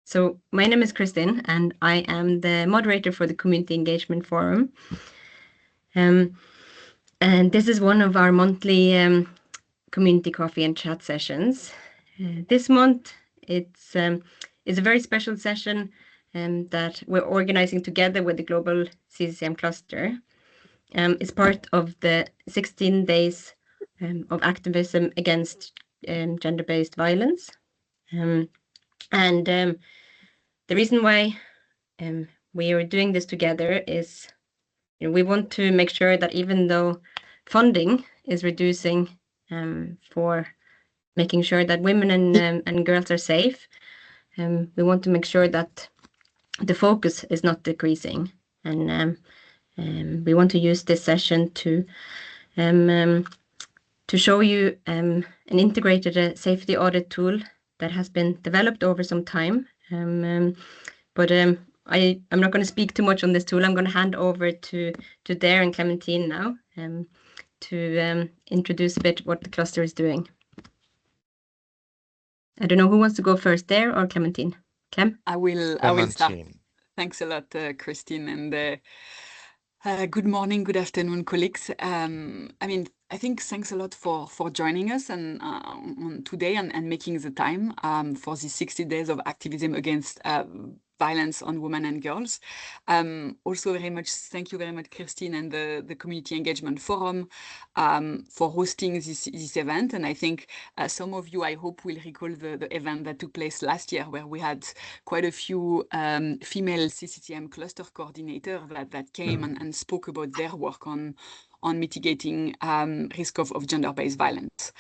So my name is Kristin, and I am the moderator for the Community Engagement Forum. And this is one of our monthly community coffee and chat sessions. This month, it's a very special session that we're organizing together with the global CCCM Cluster. It's part of the 16 days of activism against gender-based violence. The reason why we are doing this together is we want to make sure that even though funding is reducing for making sure that women and girls are safe, we want to make sure that the focus is not decreasing. And we want to use this session to show you an integrated safety audit tool that has been developed over some time. But I'm not going to speak too much on this tool. I'm going to hand over to Dare and Clementine now to introduce a bit what the cluster is doing. I don't know who wants to go first, Dare or Clementine. Clem? I will start. Thanks a lot, Kristin, and good morning, good afternoon, colleagues. I think thanks a lot for joining us and on today and making the time for the 60 days of activism against violence on women and girls. Also very much, thank you very much, Kristin, and the Community Engagement Forum for hosting this event. And I think some of you, I hope, will recall the event that took place last year, where we had quite a few female CCCM cluster coordinators that came and spoke about their work on mitigating risk of gender-based violence.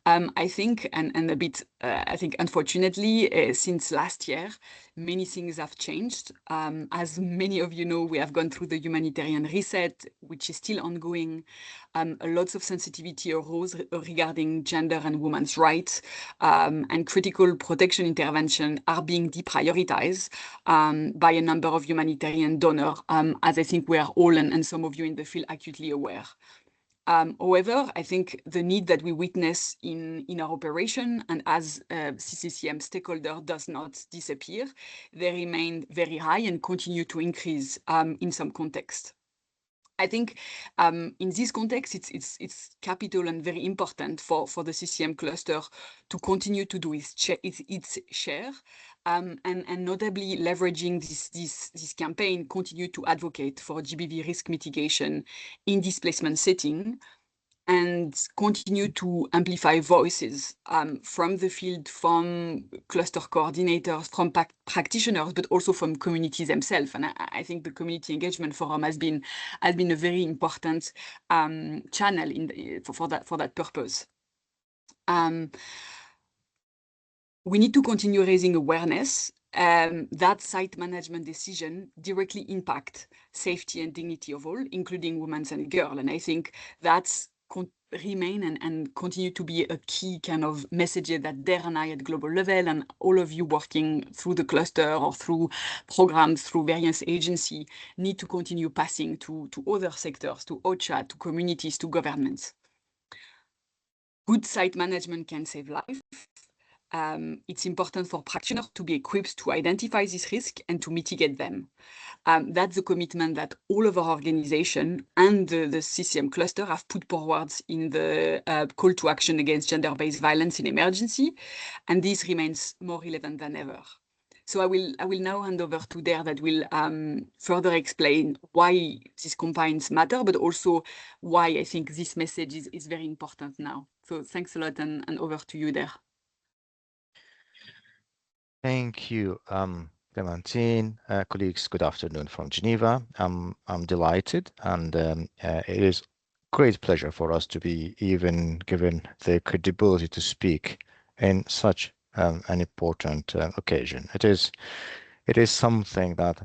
I think, and a bit, I think, unfortunately, since last year, many things have changed. As many of you know, we have gone through the humanitarian reset, which is still ongoing. Lots of sensitivity arose regarding gender and women's rights, and critical protection intervention are being deprioritized by a number of humanitarian donors, as I think we are all, and some of you in the field, acutely aware. However, I think the need that we witness in our operation and as CCCM stakeholder does not disappear. They remain very high and continue to increase in some context. I think in this context, it's capital and very important for the CCM cluster to continue to do its share, and notably leveraging this campaign, continue to advocate for GBV risk mitigation in displacement setting, and continue to amplify voices from the field, from cluster coordinators, from practitioners, but also from communities themselves. And I think the Community Engagement Forum has been a very important channel for that purpose. We need to continue raising awareness that site management decision directly impact safety and dignity of all, including women and girls. And I think that's remain and continue to be a key kind of message that Dare and I at global level, and all of you working through the cluster or through programs, through various agencies, need to continue passing to other sectors, to OCHA, to communities, to governments. Good site management can save life. It's important for practitioners to be equipped to identify this risk and to mitigate them. That's the commitment that all of our organization and the CCM cluster have put forward in the call to action against gender-based violence in emergency, and this remains more relevant than ever. So I will now hand over to Dare that will further explain why these campaigns matter, but also why I think this message is very important now. So thanks a lot, and over to you, Dare. Thank you, Clementine. Colleagues, good afternoon from Geneva. I'm delighted, and it is great pleasure for us to be even given the credibility to speak in such an important occasion. It is something that,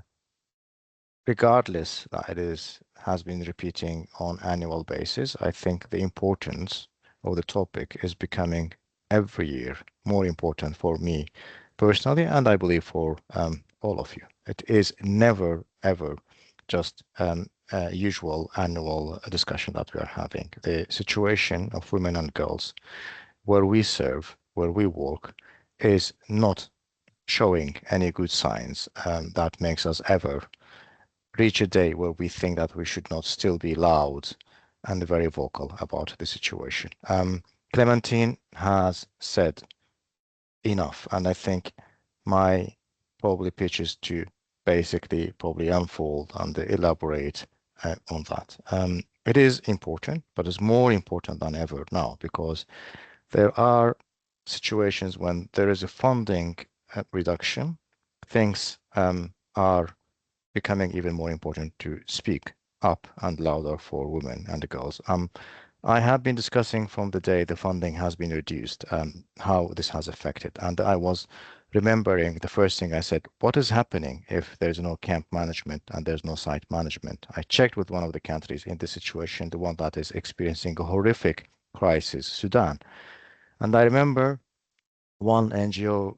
regardless that has been repeating on annual basis, I think the importance of the topic is becoming every year more important for me personally, and I believe for all of you. It is never, ever just a usual annual discussion that we are having. The situation of women and girls where we serve where we work is not showing any good signs that makes us ever reach a day where we think that we should not still be loud and very vocal about the situation. Clementine has said enough, and I think my probably pitch is to basically probably unfold and elaborate on that. It is important, but it's more important than ever now, because there are situations when there is a funding reduction, things are becoming even more important to speak up and louder for women and girls. I have been discussing from the day the funding has been reduced, how this has affected. And I was remembering the first thing I said, what is happening if there's no camp management and there's no site management? I checked with one of the countries in this situation, the one that is experiencing a horrific crisis, Sudan. And I remember one NGO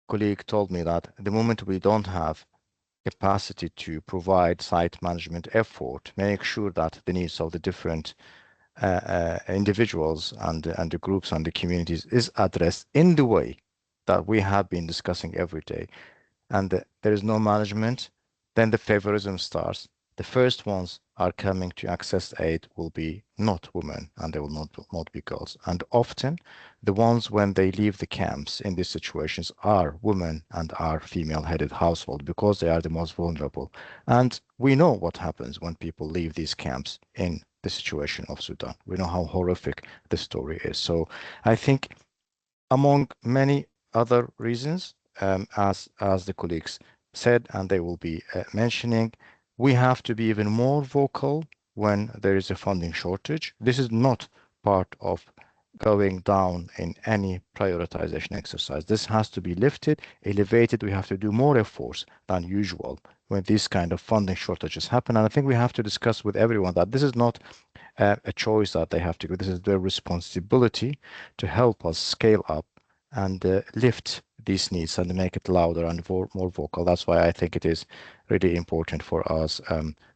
colleague told me that the moment we don't have capacity to provide site management effort, make sure that the needs of the different individuals and the groups and the communities is addressed in the way that we have been discussing every day, and there is no management, then the favorism starts. The first ones are coming to access aid will be not women, and they will not be girls. And often the ones when they leave the camps in these situations are women and are female-headed households, because they are the most vulnerable. And we know what happens when people leave these camps in the situation of Sudan. We know how horrific the story is. So I think among many other reasons, as the colleagues said, and they will be mentioning, we have to be even more vocal when there is a funding shortage. This is not part of going down in any prioritization exercise. This has to be lifted, elevated. We have to do more efforts than usual when these kind of funding shortages happen. And I think we have to discuss with everyone that this is not a choice that they have to go. This is their responsibility to help us scale up and lift these needs and make it louder and more vocal. That's why I think it is really important for us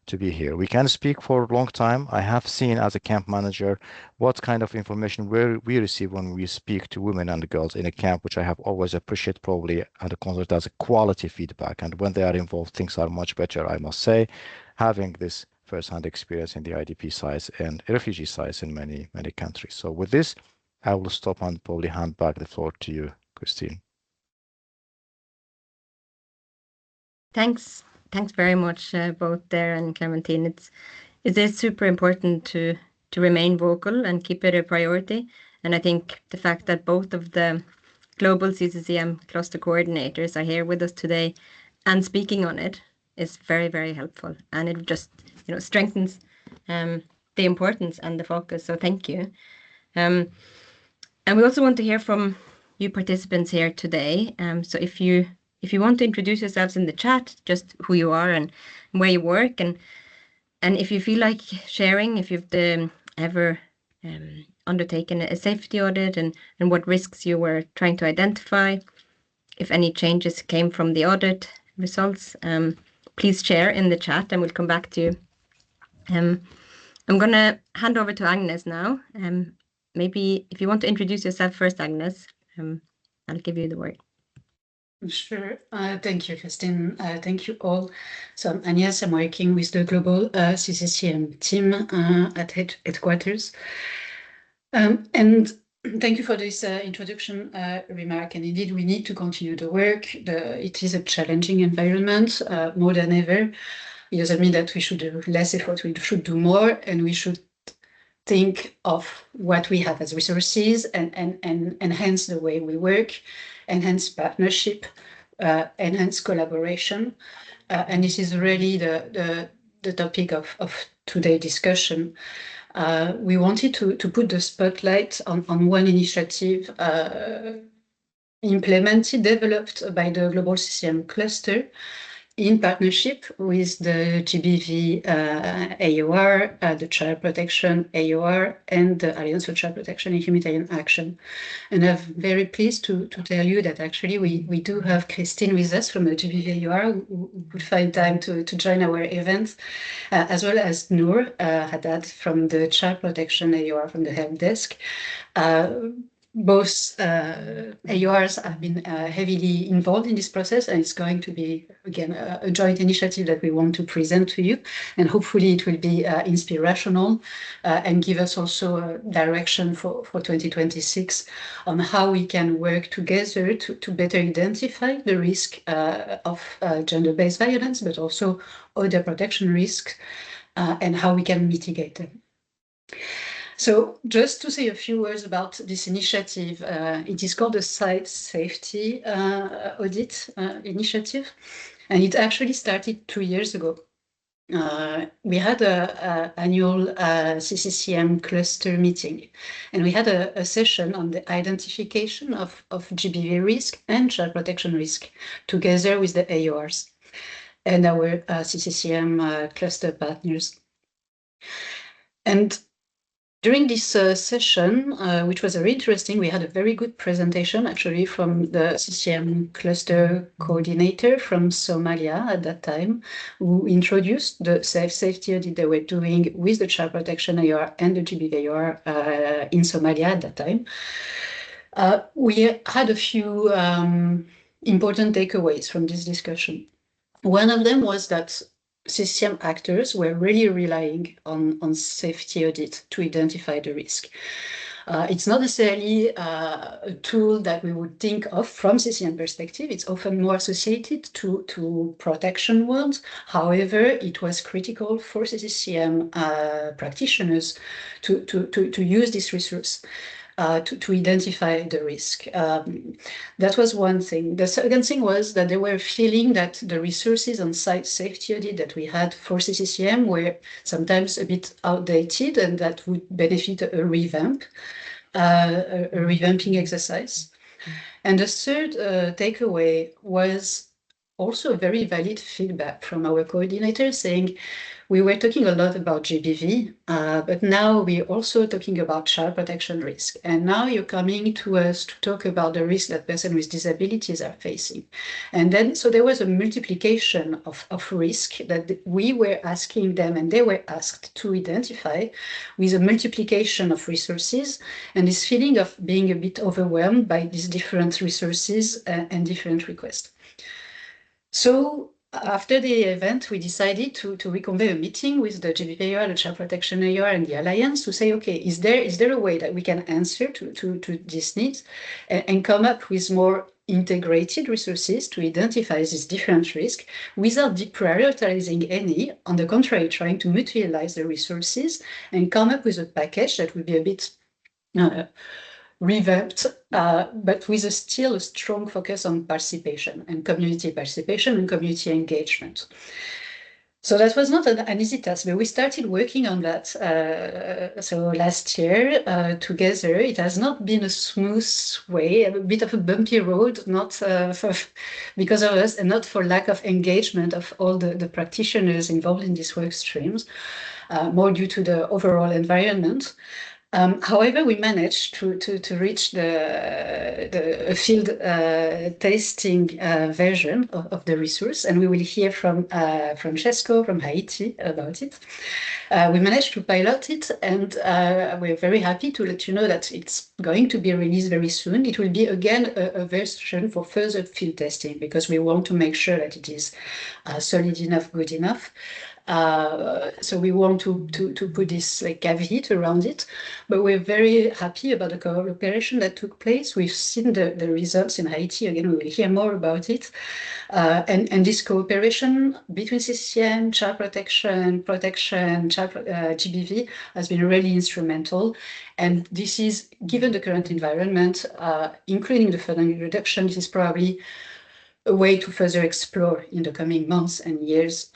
to be here. We can speak for a long time. I have seen as a camp manager what kind of information we receive when we speak to women and girls in a camp, which I have always appreciated probably and considered as a quality feedback. And when they are involved, things are much better, I must say, having this first-hand experience in the IDP sites and refugee sites in many, many countries. So with this, I will stop and probably hand back the floor to you, Christine. Thanks very much, both there and Clementine. It is super important to remain vocal and keep it a priority. And I think the fact that both of the global CCCM cluster coordinators are here with us today and speaking on it is very, very helpful. And it just strengthens the importance and the focus. So thank you. And we also want to hear from you participants here today. So if you want to introduce yourselves in the chat, just who you are and where you work, and if you feel like sharing, if you've ever undertaken a safety audit and what risks you were trying to identify, if any changes came from the audit results, please share in the chat and we'll come back to you. I'm going to hand over to Agnes now. Maybe if you want to introduce yourself first, Agnes, I'll give you the word. Sure. Thank you, Christine. Thank you all. So, and yes, I'm working with the global CCCM team at headquarters. And thank you for this introduction remark. And indeed, we need to continue the work. It is a challenging environment more than ever. It doesn't mean that we should do less effort. We should do more, and we should think of what we have as resources and enhance the way we work, enhance partnership, enhance collaboration. And this is really the topic of today's discussion. We wanted to put the spotlight on one initiative developed by the Global CCCM Cluster in partnership with the GBV AOR, the Child Protection AOR, and the Alliance for Child Protection and Humanitarian Action. And I'm very pleased to tell you that actually we do have Christine with us from the GBV AOR, who would find time to join our event, as well as Noor Haddad from the Child Protection AOR from the help desk. both AORs have been heavily involved in this process, and it's going to be, again, a joint initiative that we want to present to you, and hopefully it will be inspirational and give us also a direction for 2026 on how we can work together to better identify the risk of gender-based violence, but also other protection risks, and how we can mitigate them. So just to say a few words about this initiative, it is called the Site Safety Audit Initiative, and it actually started 2 years ago. We had an annual CCCM Cluster meeting, and we had a session on the identification of GBV risk and child protection risk together with the AORs and our CCCM Cluster partners. And during this session, which was very interesting, we had a very good presentation actually from the CCCM Cluster coordinator from Somalia at that time, who introduced the safety audit they were doing with the child protection AOR and the GBV AOR in Somalia at that time. We had a few important takeaways from this discussion. One of them was that CCCM actors were really relying on safety audit to identify the risk. It's not necessarily a tool that we would think of from CCCM perspective. It's often more associated to protection world. However, it was critical for CCCM practitioners to use this resource. To identify the risk. That was one thing. The second thing was that they were feeling that the resources on site safety audit that we had for CCCM were sometimes a bit outdated, and that would benefit a revamping exercise. And the third takeaway was also a very valid feedback from our coordinator saying, we were talking a lot about GBV, but now we're also talking about child protection risk. And now you're coming to us to talk about the risk that persons with disabilities are facing. And then, so there was a multiplication of risk that we were asking them and they were asked to identify, with a multiplication of resources and this feeling of being a bit overwhelmed by these different resources and different requests. So after the event, we decided to reconvene a meeting with the GBV AOR, the Child Protection AOR, and the Alliance to say, okay, is there a way that we can answer to these needs and come up with more integrated resources to identify these different risks without deprioritizing any, on the contrary, trying to mutualize the resources and come up with a package that would be a bit revamped, but with still a strong focus on participation and community engagement. So that was not an easy task, but we started working on that. So last year together, it has not been a smooth way, a bit of a bumpy road, not because of us and not for lack of engagement of all the practitioners involved in these work streams, more due to the overall environment. However, we managed to reach the field testing version of the resource, and we will hear from Francesco from Haiti about it. We managed to pilot it, and we're very happy to let you know that it's going to be released very soon. It will be, again, a version for further field testing, because we want to make sure that it is solid enough, good enough. So we want to put this caveat around it, but we're very happy about the cooperation that took place. We've seen the results in Haiti. Again, we will hear more about it. And this cooperation between CCCM, child protection, GBV has been really instrumental. And this is, given the current environment, including the funding reduction, this is probably a way to further explore in the coming months and years,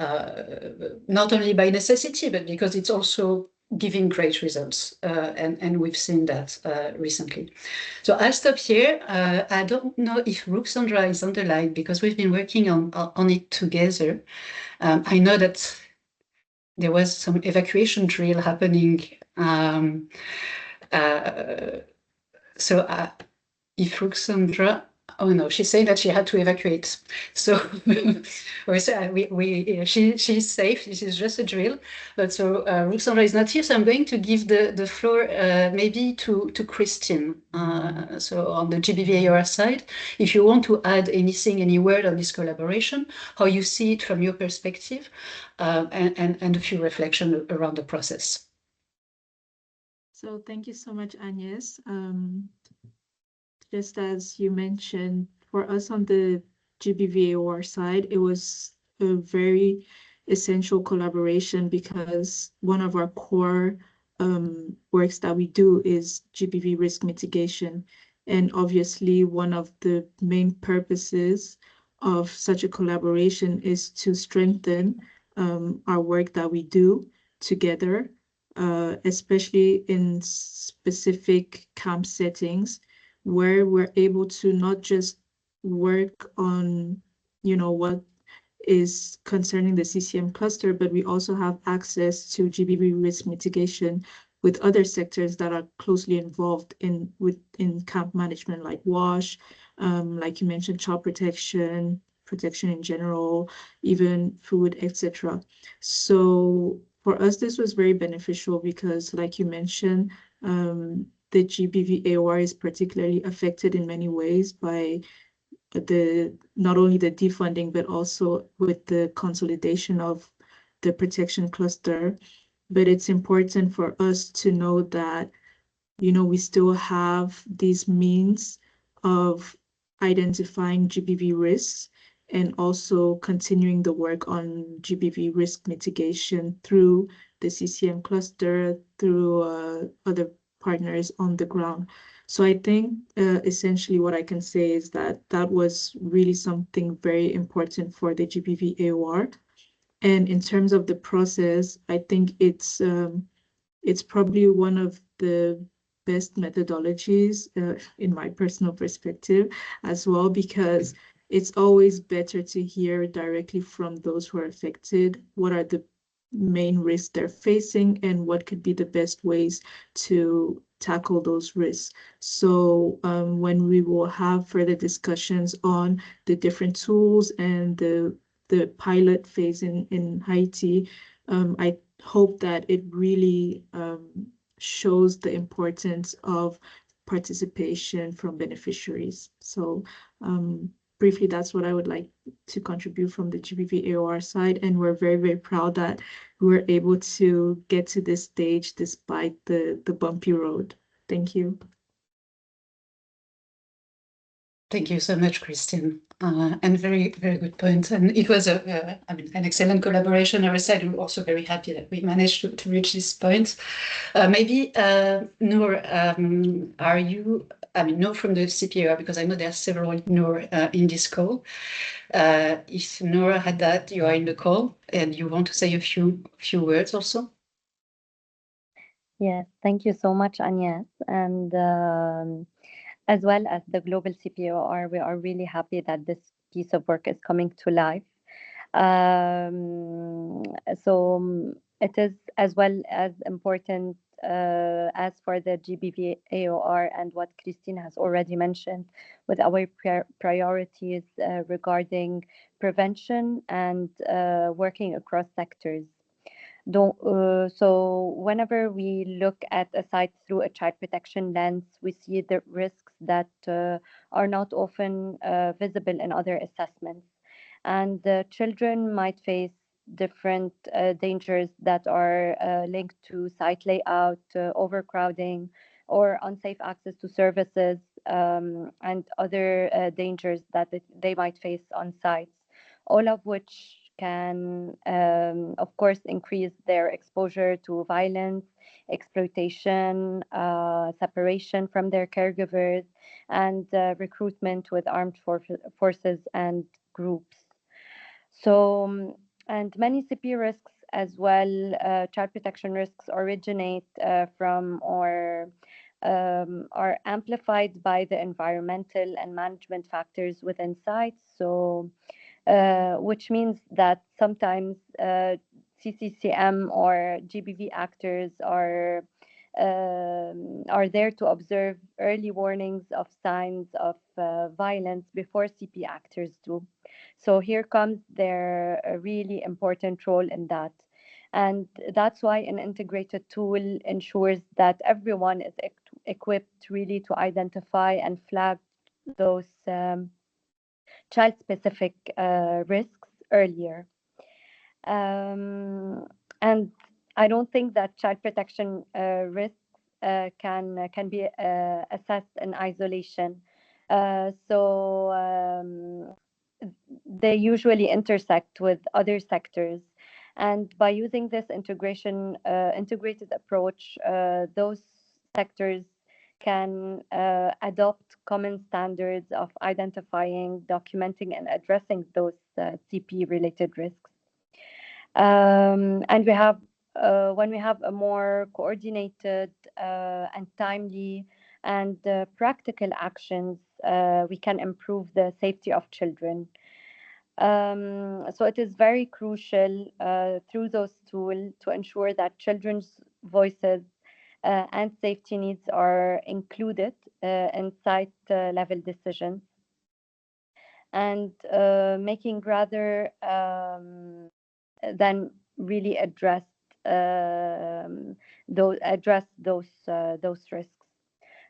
not only by necessity, but because it's also giving great results. And we've seen that recently. So I'll stop here. I don't know if Ruxandra is on the line, because we've been working on it together. I know that there was some evacuation drill happening. So if Ruxandra Oh no, she said that she had to evacuate. So she's safe. This is just a drill. But so Ruxandra is not here, so I'm going to give the floor maybe to Christine. So on the GBV-AOR side, if you want to add anything, any word on this collaboration, how you see it from your perspective, and a few reflections around the process. So thank you so much, Agnes. Just as you mentioned, for us on the GBV-AOR side, it was a very essential collaboration because one of our core works that we do is GBV risk mitigation. And obviously, one of the main purposes of such a collaboration is to strengthen our work that we do together, especially in specific camp settings where we're able to not just work on, what is concerning the CCM cluster, but we also have access to GBV risk mitigation with other sectors that are closely involved in camp management, like WASH, like you mentioned, child protection in general, even food, etc. So for us, this was very beneficial because, like you mentioned, the GBV-AOR is particularly affected in many ways by not only the defunding, but also with the consolidation of the protection cluster. But it's important for us to know that, we still have these means of identifying GBV risks and also continuing the work on GBV risk mitigation through the CCM cluster, through other partners on the ground. So I think essentially what I can say is that was really something very important for the GBV-AOR. And in terms of the process, I think it's probably one of the best methodologies in my personal perspective as well, because it's always better to hear directly from those who are affected what are the main risks they're facing and what could be the best ways to tackle those risks. So when we will have further discussions on the different tools and the pilot phase in Haiti, I hope that it really shows the importance of participation from beneficiaries. So briefly, that's what I would like to contribute from the GBV-AOR side. And we're very, very proud that we're able to get to this stage despite the bumpy road. Thank you. Thank you so much, Christine. And very, very good point. And it was an excellent collaboration. As I said, we're also very happy that we managed to reach this point. Maybe, Noor, are you, Noor from the CP AOR, because I know there are several Noor in this call. If Noor had that, you are in the call and you want to say a few words also? Yes, thank you so much, Agnes. And as well as the Global CP AOR, we are really happy that this piece of work is coming to life. So it is as well as important as for the GBV-AOR and what Christine has already mentioned with our priorities regarding prevention and working across sectors. So whenever we look at a site through a child protection lens, we see the risks that are not often visible in other assessments. And children might face different dangers that are linked to site layout, overcrowding, or unsafe access to services, and other dangers that they might face on sites, all of which can, of course, increase their exposure to violence, exploitation, separation from their caregivers, and recruitment with armed forces and groups. So, and many CP risks as well, child protection risks originate from or are amplified by the environmental and management factors within sites. So, which means that sometimes CCCM or GBV actors are are there to observe early warnings of signs of violence before CP actors do. So here comes their really important role in that. And that's why an integrated tool ensures that everyone is equipped really to identify and flag those child-specific risks earlier. And I don't think that child protection risks can be assessed in isolation. So they usually intersect with other sectors. And by using this integrated approach, those sectors can adopt common standards of identifying, documenting, and addressing those CP-related risks. And when we have a more coordinated and timely and practical actions, we can improve the safety of children. So it is very crucial through those tools to ensure that children's voices and safety needs are included in site level decisions, and making rather than really address those risks.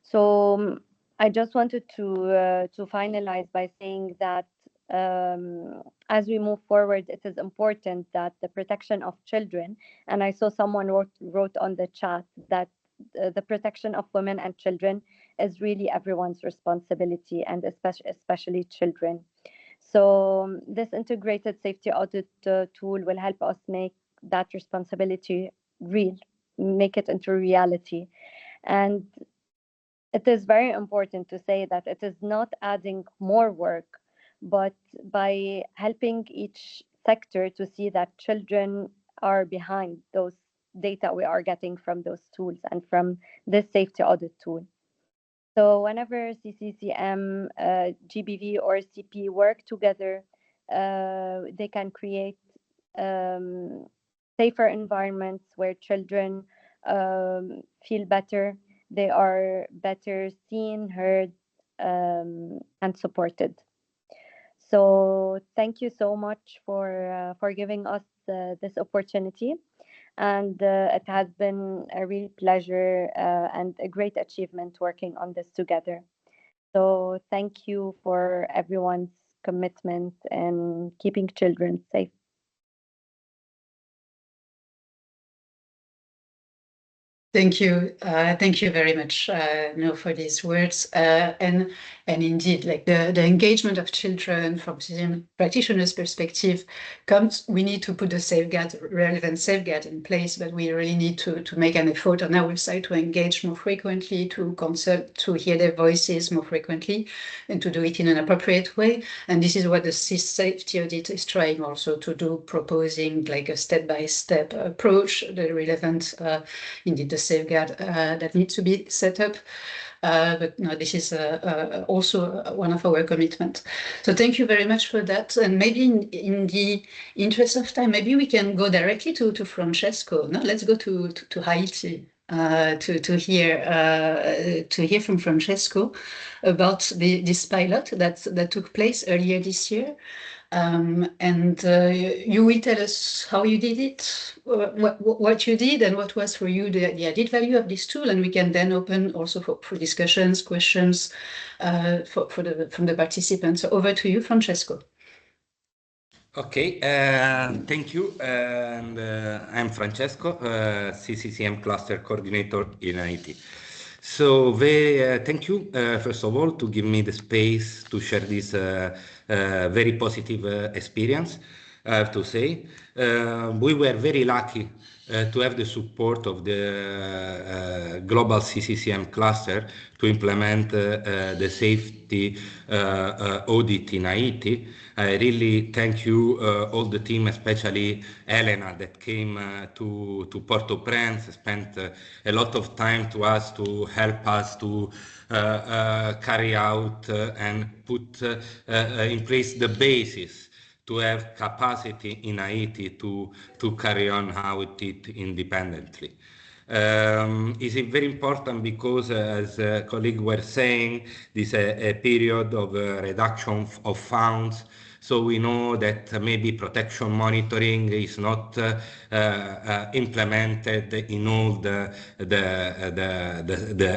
So I just wanted to finalize by saying that as we move forward, it is important that the protection of children, and I saw someone wrote on the chat that the protection of women and children is really everyone's responsibility, and especially children. So this integrated safety audit tool will help us make that responsibility real, make it into reality. And it is very important to say that it is not adding more work, but by helping each sector to see that children are behind those data we are getting from those tools and from this safety audit tool. So whenever CCCM, GBV, or CP work together, they can create safer environments where children feel better, they are better seen, heard, and supported. So thank you so much for giving us this opportunity. And it has been a real pleasure and a great achievement working on this together. So thank you for everyone's commitment in keeping children safe. Thank you very much, No, for these words. And indeed, like the engagement of children from CCCM practitioners' perspective comes. We need to put the relevant safeguard in place, but we really need to make an effort on our side to engage more frequently, to consult, to hear their voices more frequently, and to do it in an appropriate way. And this is what the safety audit is trying also to do, proposing like a step-by-step approach, the relevant, indeed, the safeguard that needs to be set up. But no, this is also one of our commitments. So thank you very much for that. And maybe in the interest of time, maybe we can go directly to Francesco. No, let's go to Haiti to hear from Francesco about this pilot that took place earlier this year. And you will tell us how you did it, what you did, and what was for you the added value of this tool, and we can then open also for discussions, questions from the participants. So over to you, Francesco. Okay, thank you. And I'm Francesco, CCCM Cluster Coordinator in Haiti. So thank you, first of all, to give me the space to share this very positive experience. I have to say, we were very lucky to have the support of the global CCCM cluster to implement the safety audit in Haiti. I really thank you, all the team, especially Elena, that came to Port-au-Prince, spent a lot of time to us to help us to carry out and put in place the basis to have capacity in Haiti to carry on how it did independently. Is very important because, as colleagues were saying, this is a period of reduction of funds. So we know that maybe protection monitoring is not implemented in all the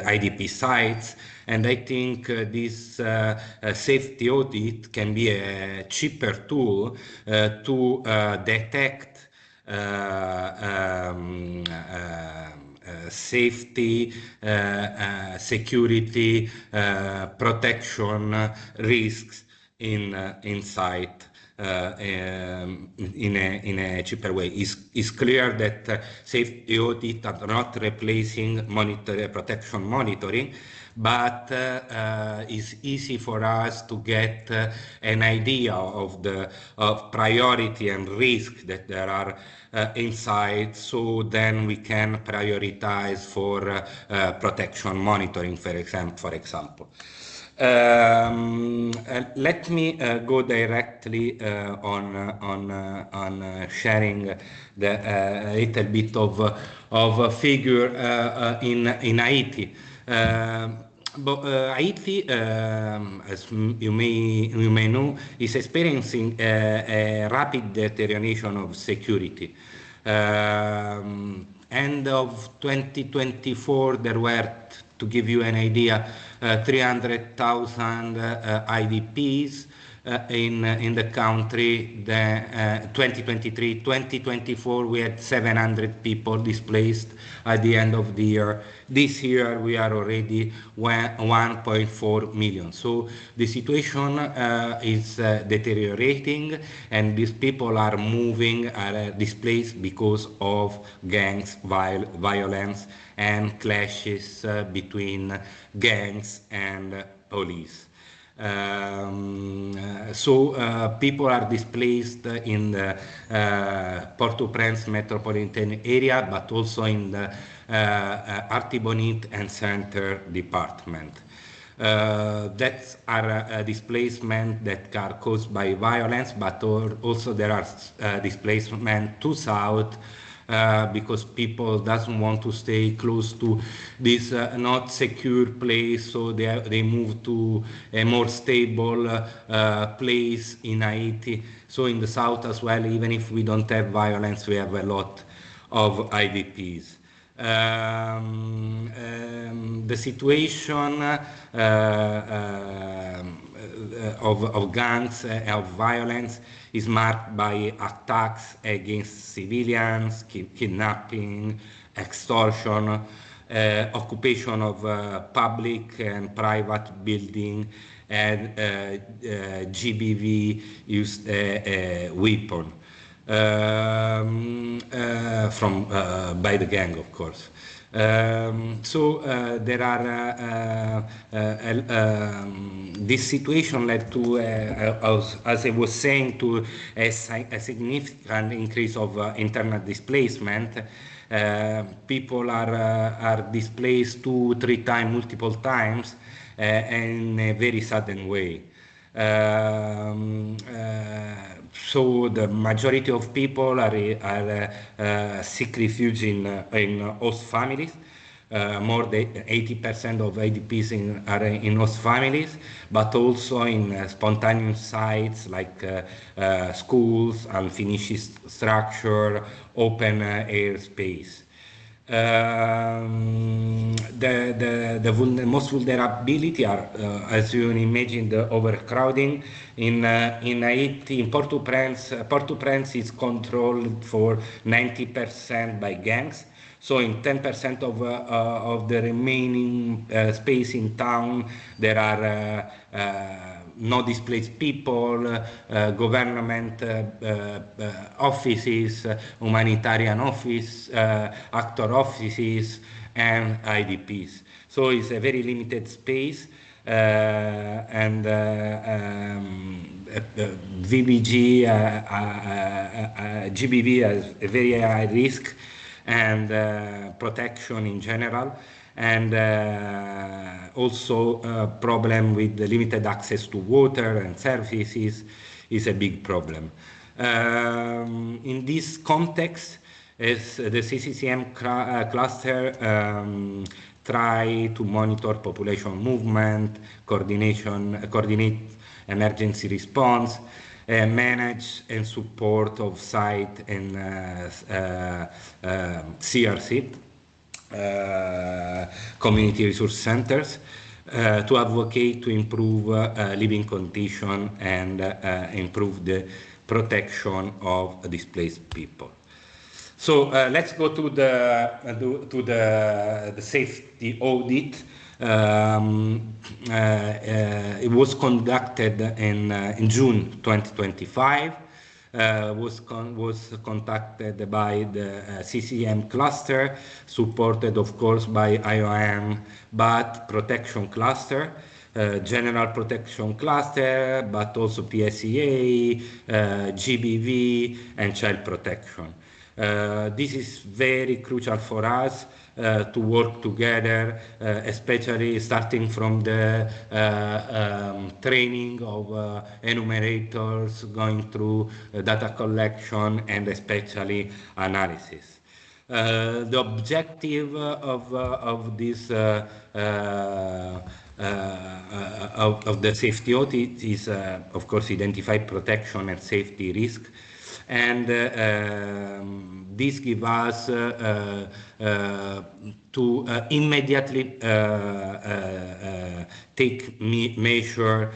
IDP sites. And I think this safety audit can be a cheaper tool to detect safety, security, protection risks inside in a cheaper way. It's clear that safety audit are not replacing protection monitoring, but it's easy for us to get an idea of the priority and risk that there are inside, so then we can prioritize for protection monitoring, for example. Let me go directly on sharing a little bit of a figure in Haiti. Haiti, as you may know, is experiencing a rapid deterioration of security. End of 2024, there were, to give you an idea, 300,000 IDPs in the country. 2023, 2024, we had 700 people displaced at the end of the year. This year, we are already 1.4 million. So the situation is deteriorating, and these people are moving, are displaced because of gangs, violence, and clashes between gangs and police. People are displaced in the Port-au-Prince metropolitan area, but also in the Artibonite and Center department. That are displacement that are caused by violence, but also there are displacement to south, because people doesn't want to stay close to this not secure place, so they move to a more stable place in Haiti. So in the south as well, even if we don't have violence, we have a lot of IDPs. The situation of gangs, of violence, is marked by attacks against civilians, kidnapping, extortion, occupation of public and private building, and GBV used weapon by the gang, of course. There are this situation led to, as I was saying, to a significant increase of internal displacement. People are displaced 2-3 times, multiple times, in a very sudden way. So the majority of people are seek refuge in host families. More than 80% of IDPs are in host families, but also in spontaneous sites like schools, unfinished structure, open air space. The most vulnerability are, as you imagine, the overcrowding in Haiti. In Port-au-Prince, Port-au-Prince is controlled for 90% by gangs. So in 10% of the remaining space in town, there are no displaced people, government offices, humanitarian office, actor offices, and IDPs. So it's a very limited space, and GBV has a very high risk and protection in general, and also a problem with the limited access to water and services is a big problem. In this context, as the CCCM cluster try to monitor population movement, coordinate emergency response, manage and support of site and CRC, community resource centers, to advocate to improve living condition and improve the protection of displaced people. So let's go to the safety audit. It was conducted in June 2025. Was conducted by the CCCM cluster, supported of course by IOM, but protection cluster, general protection cluster, but also PSEA, GBV, and child protection. This is very crucial for us to work together, especially starting from the training of enumerators, going through data collection, and especially analysis. The objective of this of the safety audit is, of course, identify protection and safety risk, and this gives us to immediately take measure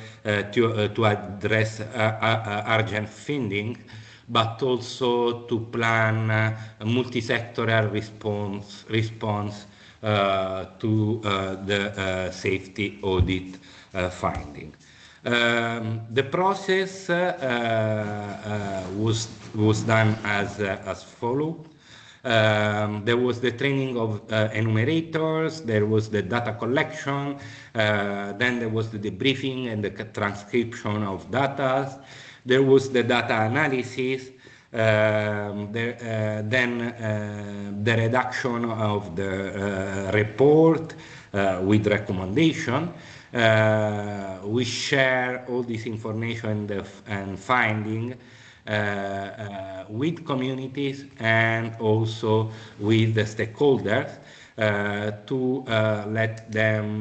to address urgent finding, but also to plan a multi-sectoral response to the safety audit finding. The process was done as follows. There was the training of enumerators, there was the data collection, then there was the debriefing and the transcription of data, there was the data analysis, then the redaction of the report with recommendation. We share all this information and finding with communities and also with the stakeholders to let them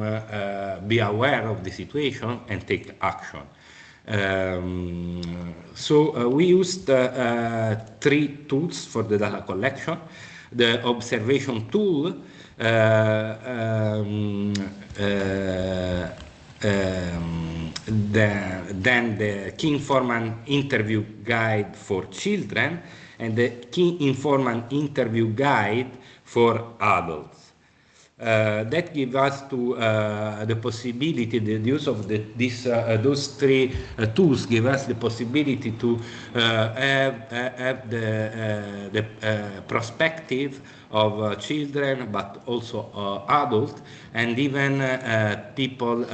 be aware of the situation and take action. So we used 3 tools for the data collection. The observation tool, then the key informant interview guide for children, and the key informant interview guide for adults. That gives us to the possibility, the use of those 3 tools give us the possibility to have the perspective of children, but also adults, and even people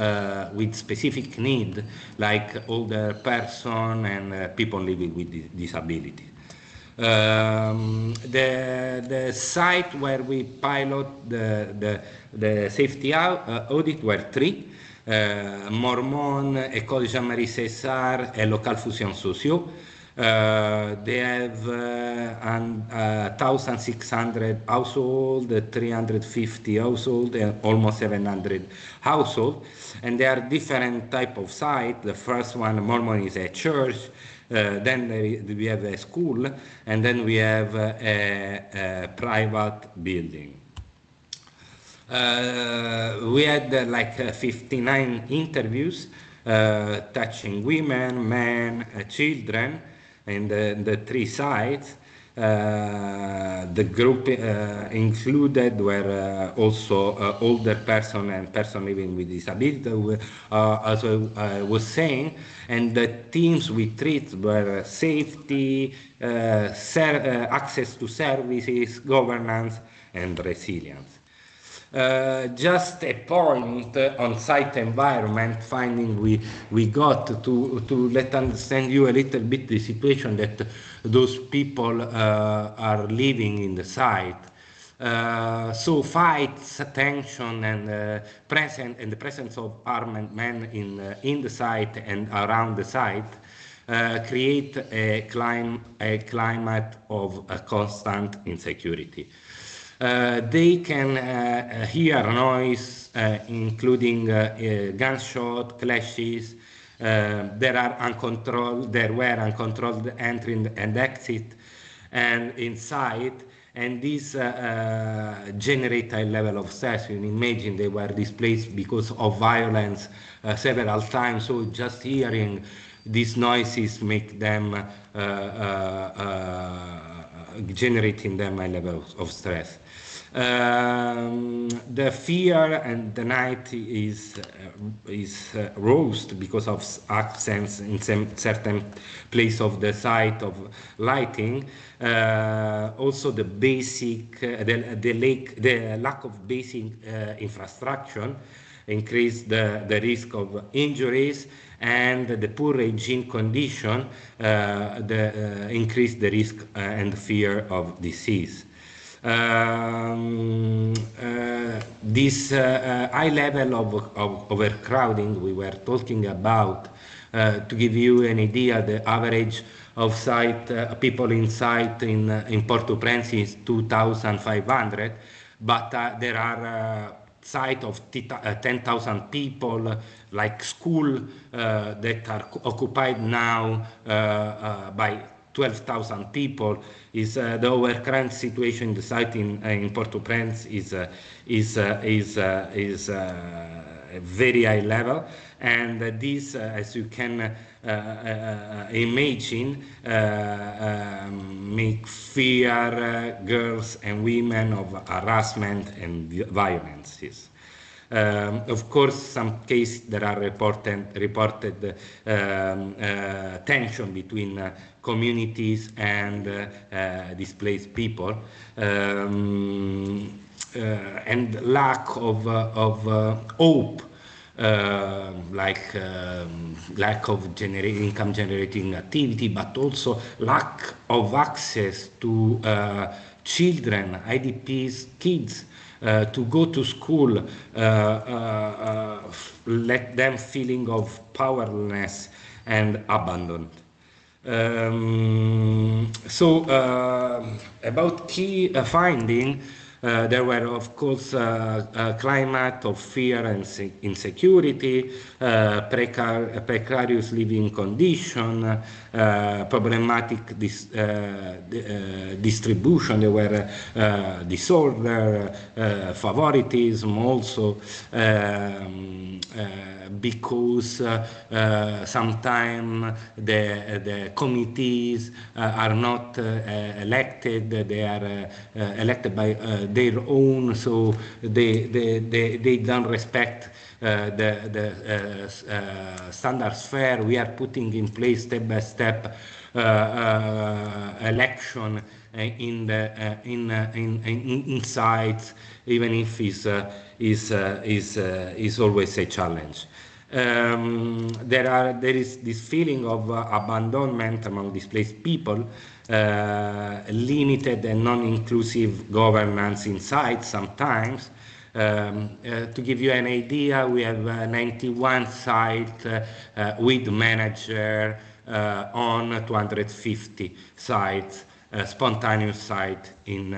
with specific need, like older person and people living with disability. The site where we pilot the safety audit were 3, Mormon, École Jean-Marie César, and Local Fusion Socio. They have 1,600 households, 350 households, and almost 700 households. And there are different type of sites. The first one, Mormon, is a church. Then we have a school, and then we have a private building. We had like 59 interviews touching women, men, children in the 3 sites. The group included were also older person and person living with disability, as I was saying, and the themes we treat were safety, access to services, governance, and resilience. Just a point on site environment finding we got to let understand you a little bit the situation that those people are living in the site. So fights, tension, and the presence of armed men in the site and around the site create a climate of constant insecurity. They can hear noise, including gunshot, clashes. There were uncontrolled entry and exit, and inside, and this generate a level of stress. You imagine they were displaced because of violence several times, so just hearing these noises make them generating them a level of stress. The fear and the night is roused because of absence in some certain place of the site of lighting. Also, the basic, the lack of basic infrastructure increase the risk of injuries, and the poor hygiene condition increase the risk and fear of disease. This high level of overcrowding we were talking about, to give you an idea, the average of people in site in Port-au-Prince is 2,500, but there are site of 10,000 people, like school, that are occupied now by 12,000 people. Is the overcrowding situation in the site in Port-au-Prince is a very high level, and this, as you can imagine, make fear girls and women of harassment and violences. Of course, some cases there are reported tension between communities and displaced people, and lack of hope, like lack of income generating activity, but also lack of access to children, IDPs, kids, to go to school, let them feeling of powerlessness and abandoned. About key finding, there were, of course, a climate of fear and insecurity, precarious living condition, problematic distribution. There were disorder, favoritism also, because sometimes the committees are not elected; they are elected by their own, so they don't respect the standards fair. We are putting in place step by step election in sites, even if is always a challenge. There is this feeling of abandonment among displaced people, limited and non-inclusive governance inside sometimes. To give you an idea, we have 91 sites with manager on 250 sites, spontaneous site in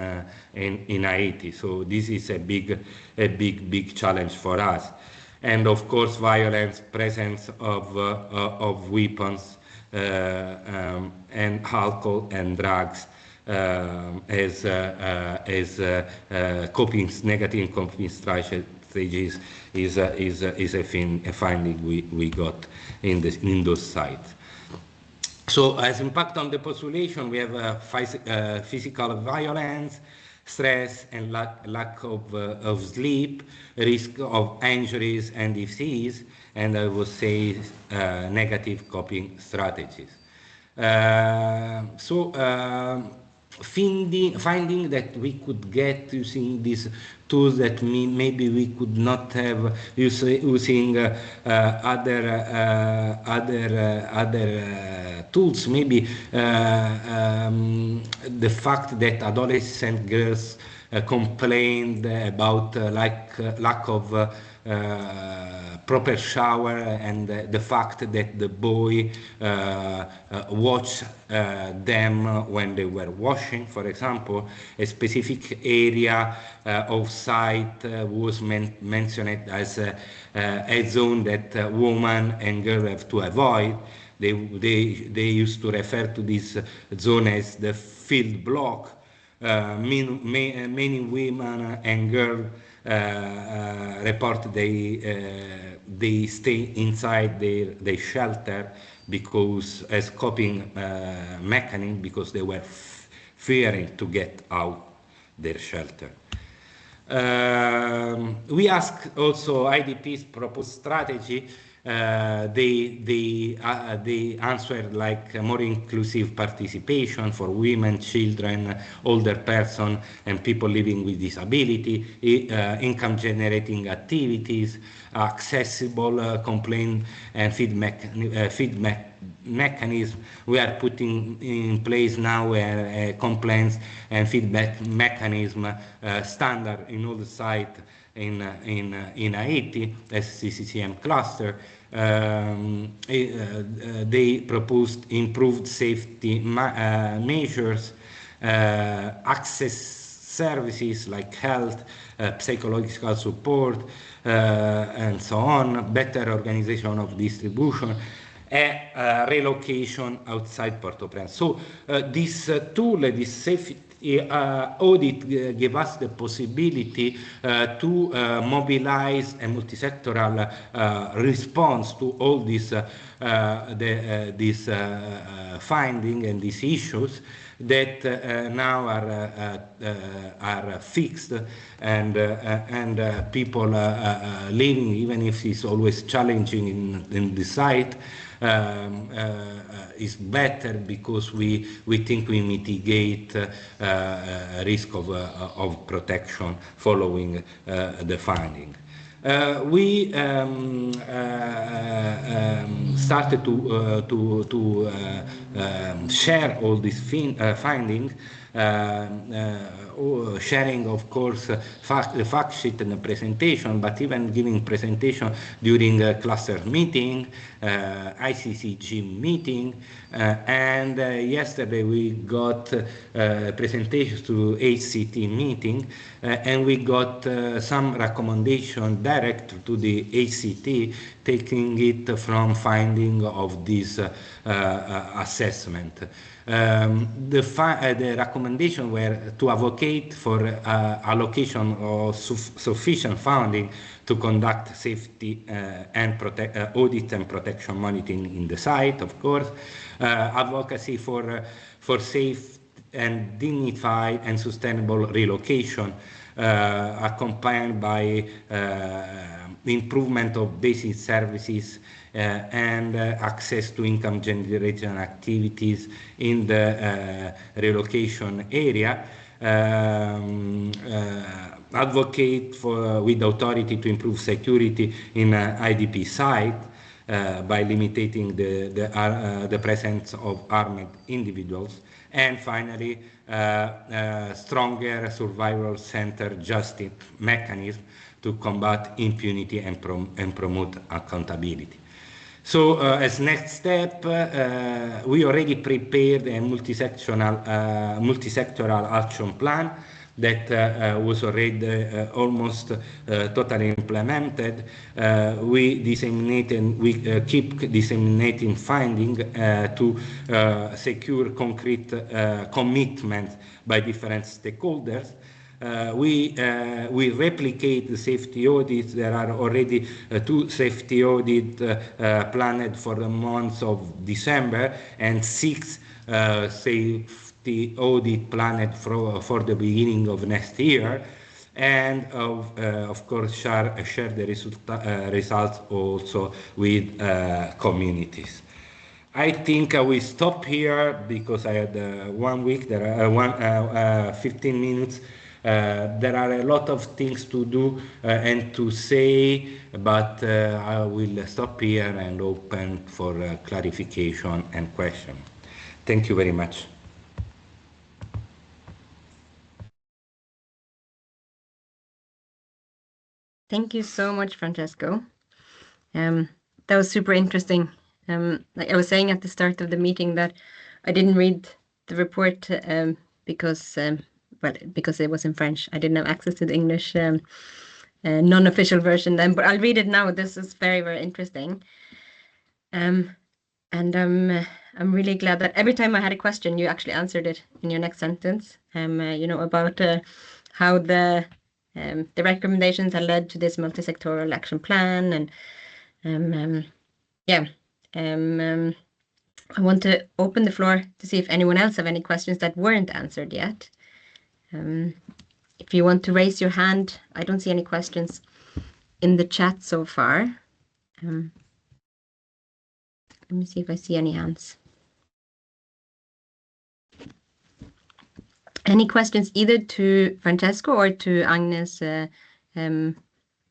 Haiti. So this is a big challenge for us. And of course, violence, presence of weapons, and alcohol and drugs as negative coping strategies is a finding we got in those sites. So, as impact on the population, we have physical violence, stress and lack of sleep, risk of injuries and disease, and I would say negative coping strategies. Finding that we could get using these tools that maybe we could not have using other tools. Maybe the fact that adolescent girls complained about lack of proper shower, and the fact that the boy watched them when they were washing, for example. A specific area of site was mentioned as a zone that women and girls have to avoid. They used to refer to this zone as the field block. Many women and girls report they stay inside their shelter because as coping mechanism, because they were fearing to get out their shelter. We ask also IDP's proposed strategy. They answered like more inclusive participation for women, children, older person, and people living with disability, income generating activities, accessible complaint and feedback mechanism. We are putting in place now a complaints and feedback mechanism standard in all the sites in Haiti as CCCM Cluster. They proposed improved safety measures, access services like health, psychological support, and so on, better organization of distribution, relocation outside Port-au-Prince. So this tool, this safety audit gave us the possibility to mobilize a multisectoral response to all this finding and these issues that now are fixed, and people living, even if it's always challenging in the site, is better because we think we mitigate risk of protection following the finding. We started to share all these findings, sharing, of course, the fact sheet and the presentation, but even giving presentation during a cluster meeting, ICCG meeting, and yesterday we got presentations to HCT meeting, and we got some recommendation direct to the HCT, taking it from finding of this assessment. The recommendation were to advocate for allocation of sufficient funding to conduct safety and audit and protection monitoring in the site, of course, advocacy for safe and dignified and sustainable relocation, accompanied by improvement of basic services and access to income generating activities in the relocation area. Advocate with authority to improve security in IDP site by limiting the presence of armed individuals. And finally, stronger survival-centered justice mechanism to combat impunity and promote accountability. So as next step, we already prepared a multisectoral action plan that was already almost totally implemented. We keep disseminating findings to secure concrete commitments by different stakeholders. We replicate the safety audits. There are already 2 safety audits planned for the month of December, and 6 safety audit planned for the beginning of next year, and of course share the results also with communities. I think I will stop here because I had 1 week. There are 15 minutes. There are a lot of things to do and to say, but I will stop here and open for clarification and question. Thank you very much. Thank you so much, Francesco. That was super interesting. Like I was saying at the start of the meeting that I didn't read the report because it was in French. I didn't have access to the English non-official version then, but I'll read it now. This is very, very interesting. And I'm really glad that every time I had a question, you actually answered it in your next sentence. About how the recommendations have led to this multi-sectoral action plan, and I want to open the floor to see if anyone else have any questions that weren't answered yet. If you want to raise your hand, I don't see any questions in the chat so far. Let me see if I see any hands. Any questions either to Francesco or to Agnes or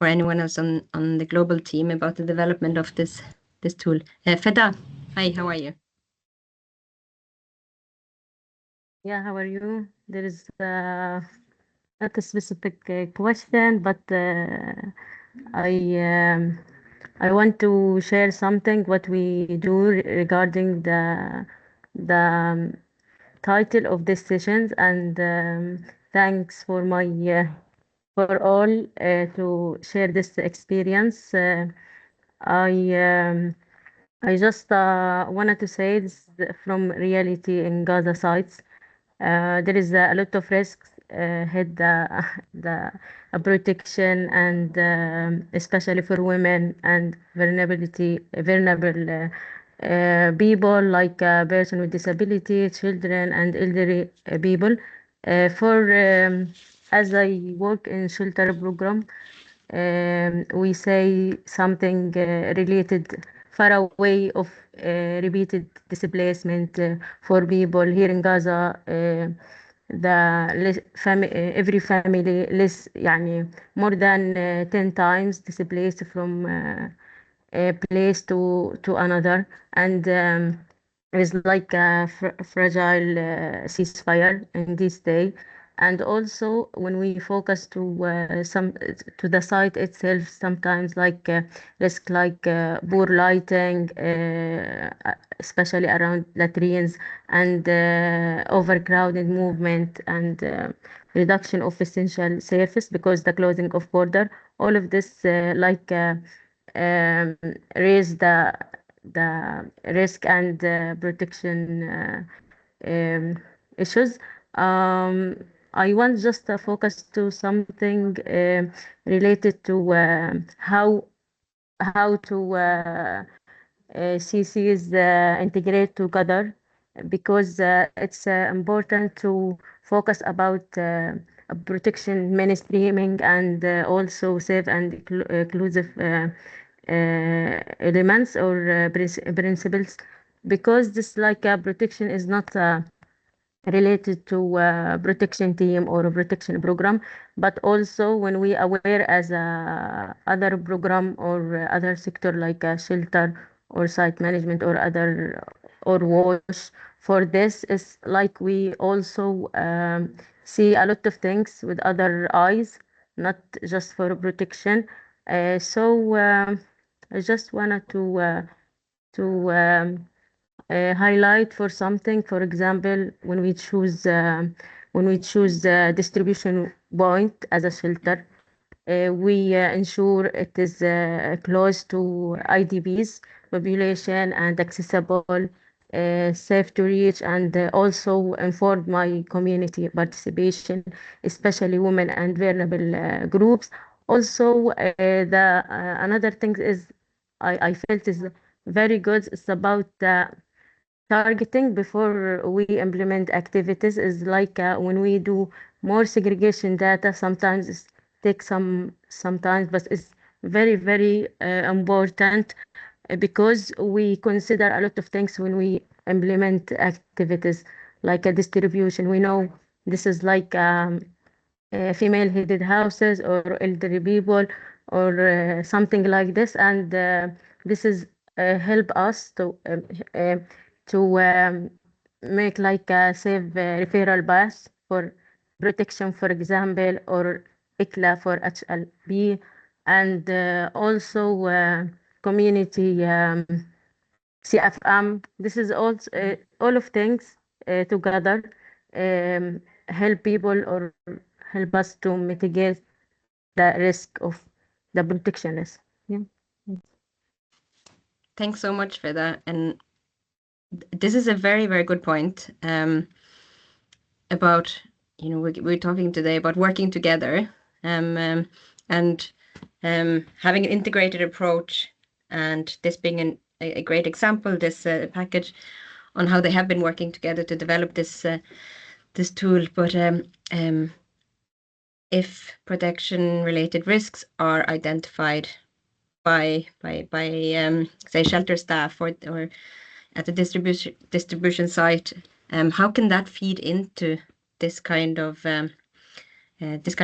anyone else on the global team about the development of this tool? Feda, hi, how are you? Yeah, how are you? There is not a specific question, but I want to share something what we do regarding the title of this sessions, and thanks for my for all to share this experience. I just wanted to say this from reality in Gaza sites. There is a lot of risks hit the protection, and especially for women and vulnerable people like person with disability, children, and elderly people. As I work in shelter program, we say something related far away of repeated displacement for people here in Gaza. Every family less يعني more than 10 times displaced from a place to another, and it's like a fragile ceasefire in this day. And also when we focus to the site itself, sometimes like risk like poor lighting, especially around latrines, and overcrowded movement, and reduction of essential service because the closing of border, all of this um, raise the risk and protection issues. I want just to focus to something related to how to CCs integrate together, because it's important to focus about protection mainstreaming, and also safe and inclusive elements or principles, because this protection is not related to protection team or a protection program, but also when we aware as a other program or other sector like shelter or site management or other or wash. For this is like we also see a lot of things with other eyes, not just for protection. I just wanted to highlight for something. For example, when we choose distribution point as a shelter, we ensure it is close to IDPs population and accessible, safe to reach, and also inform my community participation, especially women and vulnerable groups. Also, the another thing is I felt is very good. It's about targeting before we implement activities, is like when we do more segregation data, sometimes it takes some time, but it's very important because we consider a lot of things when we implement activities like a distribution. We know this is like female-headed houses or elderly people or something like this, and this is help us to make like a safe referral path for protection, for example, or ICLA for HLB, and also community CFM. This is all of things together help people or help us to mitigate the risk of the protection risk. Yeah. Thanks so much for that. And this is a very, very good point about, we're talking today about working together and having an integrated approach, and this being a great example, this package on how they have been working together to develop this tool. But if protection-related risks are identified by say shelter staff or at the distribution site, how can that feed into this kind of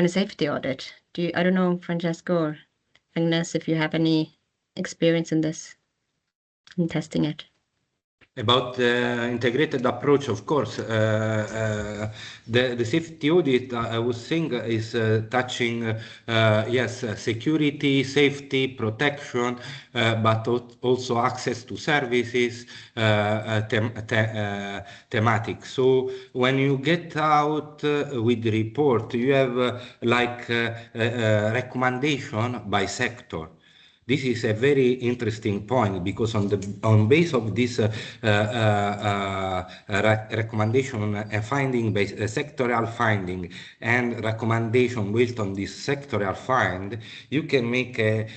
safety audit? I don't know, Francesco or Agnes, if you have any experience in this, in testing it. About the integrated approach, of course, the safety audit, I was saying, is touching, yes, security, safety, protection, but also access to services, thematic. So when you get out with the report, you have like recommendation by sector. This is a very interesting point, because on base of this recommendation, a finding based, a sectorial finding, and recommendation built on this sectorial find, you can make a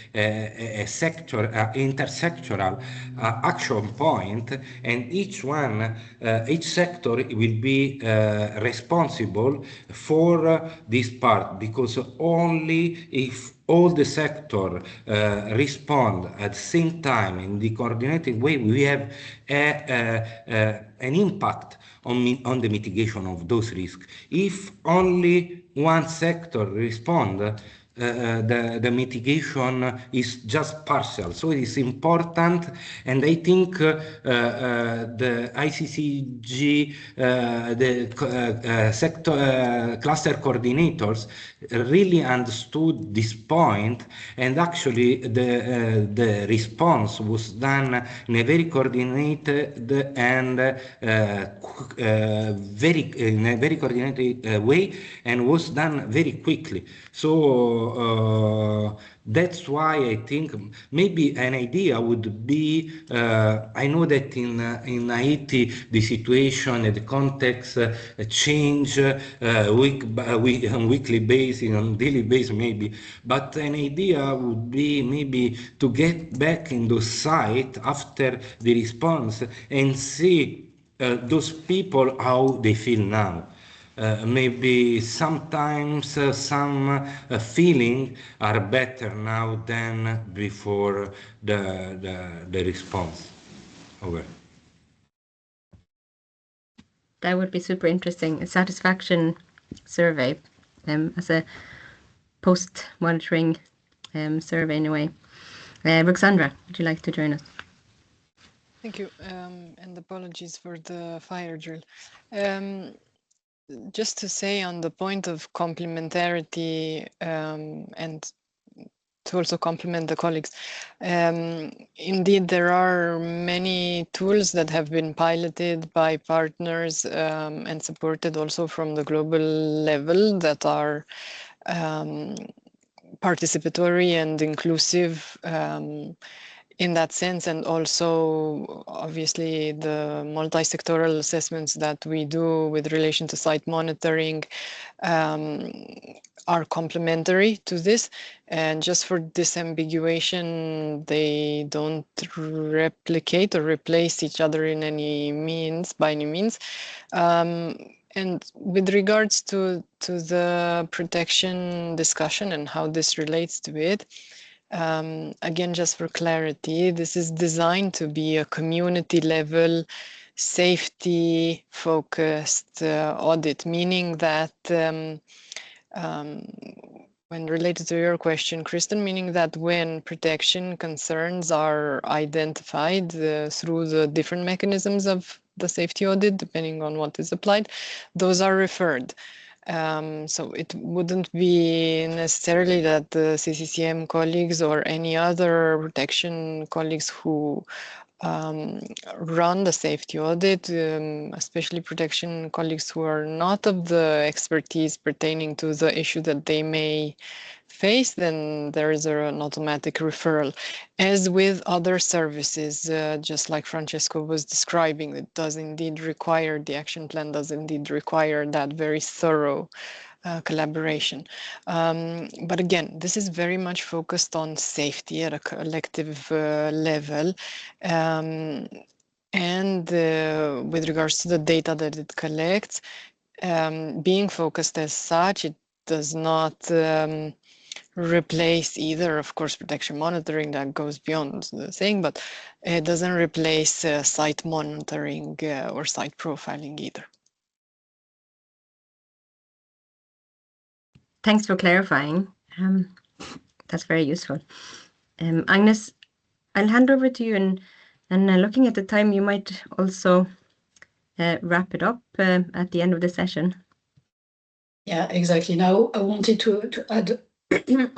intersectoral action point, and each sector will be responsible for this part, because only if all the sector respond at the same time in the coordinated way, we have an impact on the mitigation of those risks. If only one sector respond, the mitigation is just partial. So it is important, and I think the ICCG, the sector cluster coordinators really understood this point, and actually the response was done in a very coordinated and very coordinated way, and was done very quickly. So that's why I think maybe an idea would be, I know that in Haiti the situation and the context change on weekly basis, on daily basis maybe, but an idea would be maybe to get back in those sites after the response and see those people how they feel now. Maybe sometimes some feeling are better now than before the response. Over. That would be super interesting. A satisfaction survey as a post-monitoring survey in a way. Roxandra, would you like to join us? Thank you, and apologies for the fire drill. Just to say on the point of complementarity, and to also complement the colleagues, indeed there are many tools that have been piloted by partners and supported also from the global level that are participatory and inclusive in that sense, and also obviously the multi-sectoral assessments that we do with relation to site monitoring are complementary to this, and just for disambiguation, they don't replicate or replace each other in any means, by any means. And with regards to the protection discussion and how this relates to it, again, just for clarity, this is designed to be a community level, safety focused audit, meaning that when related to your question, Kristen, meaning that when protection concerns are identified through the different mechanisms of the safety audit, depending on what is applied, those are referred. So it wouldn't be necessarily that the CCCM colleagues or any other protection colleagues who run the safety audit, especially protection colleagues who are not of the expertise pertaining to the issue that they may face, then there is an automatic referral. As with other services, just like Francesco was describing, it does indeed require, the action plan does indeed require that very thorough collaboration. But again, this is very much focused on safety at a collective level. And with regards to the data that it collects, being focused as such, it does not replace either, of course, protection monitoring that goes beyond the thing, but it doesn't replace site monitoring or site profiling either. Thanks for clarifying. That's very useful. Agnes, I'll hand over to you, and looking at the time, you might also wrap it up at the end of the session. Yeah, exactly. Now, I wanted to add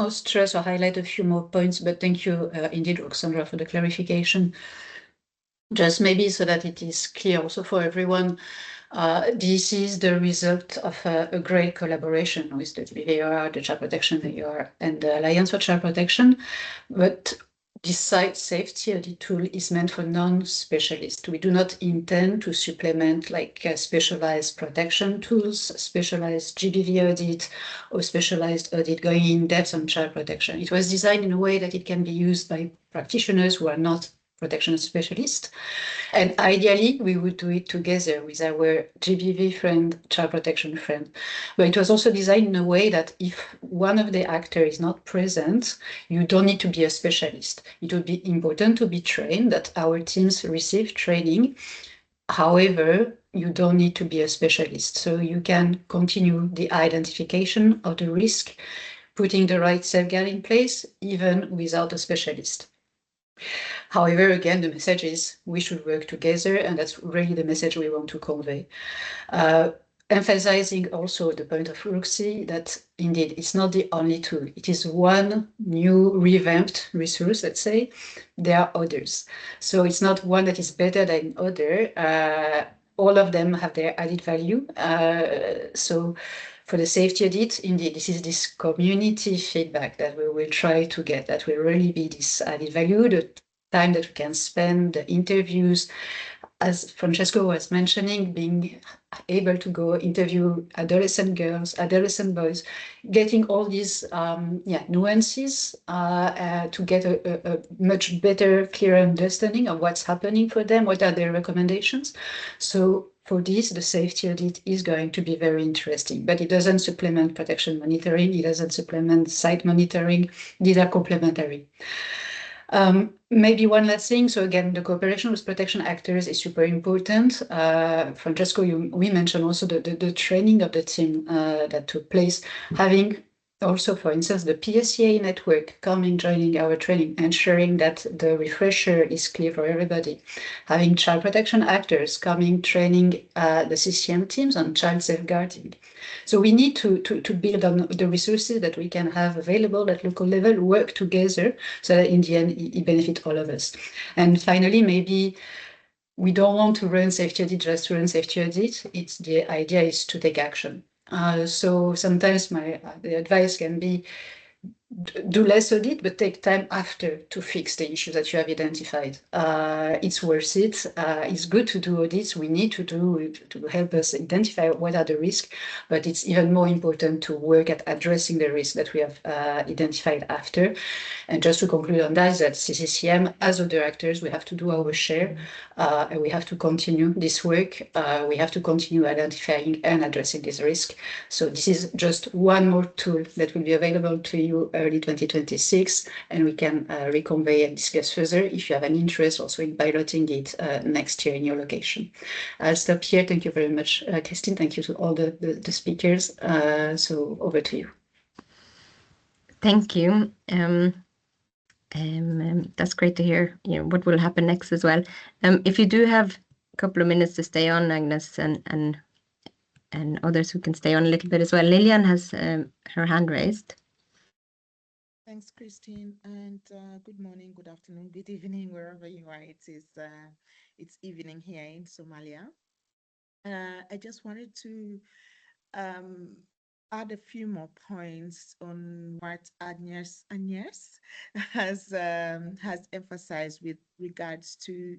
or stress or highlight a few more points, but thank you indeed, Roxandra, for the clarification. Just maybe so that it is clear also for everyone, this is the result of a great collaboration with the GBV, the Child Protection AOR, and the Alliance for Child Protection. But this site safety audit tool is meant for non-specialists. We do not intend to supplement like specialized protection tools, specialized GBV audit, or specialized audit going in depth on child protection. It was designed in a way that it can be used by practitioners who are not protection specialists. And ideally, we would do it together with our GBV friend, child protection friend. But it was also designed in a way that if one of the actors is not present, you don't need to be a specialist. It would be important to be trained, that our teams receive training. However, you don't need to be a specialist. So you can continue the identification of the risk, putting the right safeguard in place, even without a specialist. However, again, the message is we should work together, and that's really the message we want to convey. Emphasizing also the point of Roxy that indeed it's not the only tool. It is one new revamped resource, let's say. There are others. So it's not one that is better than other. All of them have their added value. So for the safety audit, indeed, this is this community feedback that we will try to get, that will really be this added value, the time that we can spend, the interviews. As Francesco was mentioning, being able to go interview adolescent girls, adolescent boys, getting all these nuances to get a much better, clearer understanding of what's happening for them, what are their recommendations. So for this, the safety audit is going to be very interesting, but it doesn't supplement protection monitoring, it doesn't supplement site monitoring, these are complementary. Maybe one last thing. So again, the cooperation with protection actors is super important. Francesco, we mentioned also the training of the team that took place, having also, for instance, the PSCA network coming, joining our training, ensuring that the refresher is clear for everybody. Having child protection actors coming, training the CCCM teams on child safeguarding. So we need to build on the resources that we can have available at local level, work together, so that in the end, it benefits all of us. And finally, maybe we don't want to run safety audit just to run safety audit. The idea is to take action. So sometimes the advice can be do less audit, but take time after to fix the issues that you have identified. It's worth it. It's good to do audits. We need to do to help us identify what are the risks, but it's even more important to work at addressing the risks that we have identified after. And just to conclude on that, is that CCCM, as other actors, we have to do our share, and we have to continue this work. We have to continue identifying and addressing this risk. So this is just one more tool that will be available to you early 2026, and we can reconvey and discuss further if you have an interest also in piloting it next year in your location. I'll stop here. Thank you very much, Christine. Thank you to all the speakers. So over to you. Thank you. That's great to hear, what will happen next as well. If you do have a couple of minutes to stay on, Agnes, and and others who can stay on a little bit as well. Lillian has her hand raised. Thanks, Christine, and good morning, good afternoon, good evening, wherever you are. It's evening here in Somalia. I just wanted to add a few more points on what Agnes has emphasized with regards to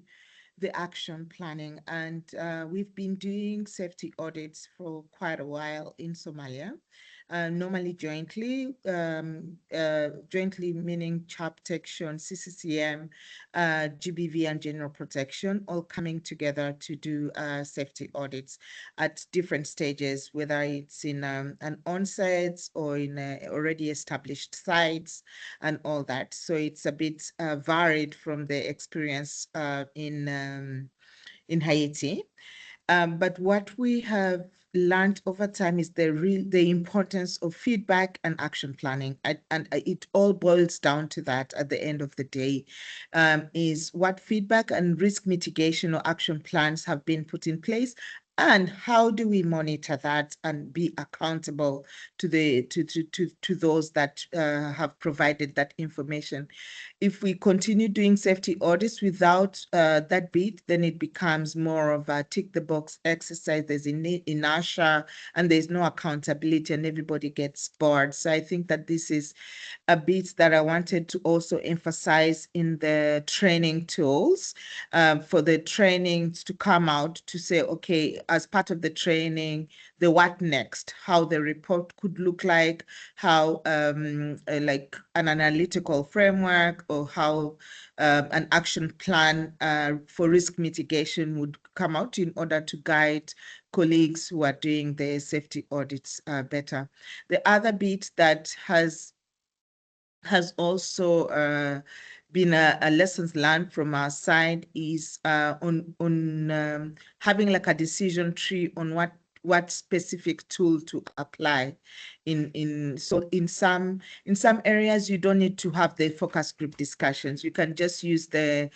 the action planning. And we've been doing safety audits for quite a while in Somalia. Normally jointly meaning child protection, CCCM, GBV, and general protection, all coming together to do safety audits at different stages, whether it's in an on-site or in already established sites and all that. So it's a bit varied from the experience in Haiti. But what we have learned over time is the importance of feedback and action planning. And it all boils down to that at the end of the day, is what feedback and risk mitigation or action plans have been put in place, and how do we monitor that and be accountable to those that have provided that information. If we continue doing safety audits without that bit, then it becomes more of a tick the box exercise. There's inertia and there's no accountability, and everybody gets bored. So I think that this is a bit that I wanted to also emphasize in the training tools, for the trainings to come out to say, okay, as part of the training, the what next, how the report could look like, how like an analytical framework, or how an action plan for risk mitigation would come out in order to guide colleagues who are doing the safety audits better. The other bit that has also been a lessons learned from our side is on having like a decision tree on what specific tool to apply. So in some areas you don't need to have the focus group discussions. You can just use the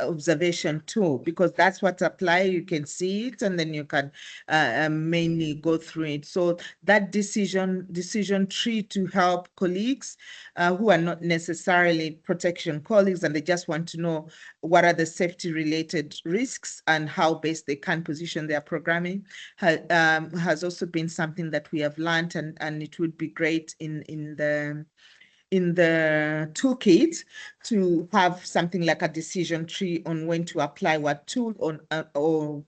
observation tool, because that's what apply. You can see it and then you can mainly go through it. So that decision tree to help colleagues who are not necessarily protection colleagues, and they just want to know what are the safety related risks and how best they can position their programming, has also been something that we have learned, and it would be great in the toolkit to have something like a decision tree on when to apply what tool on or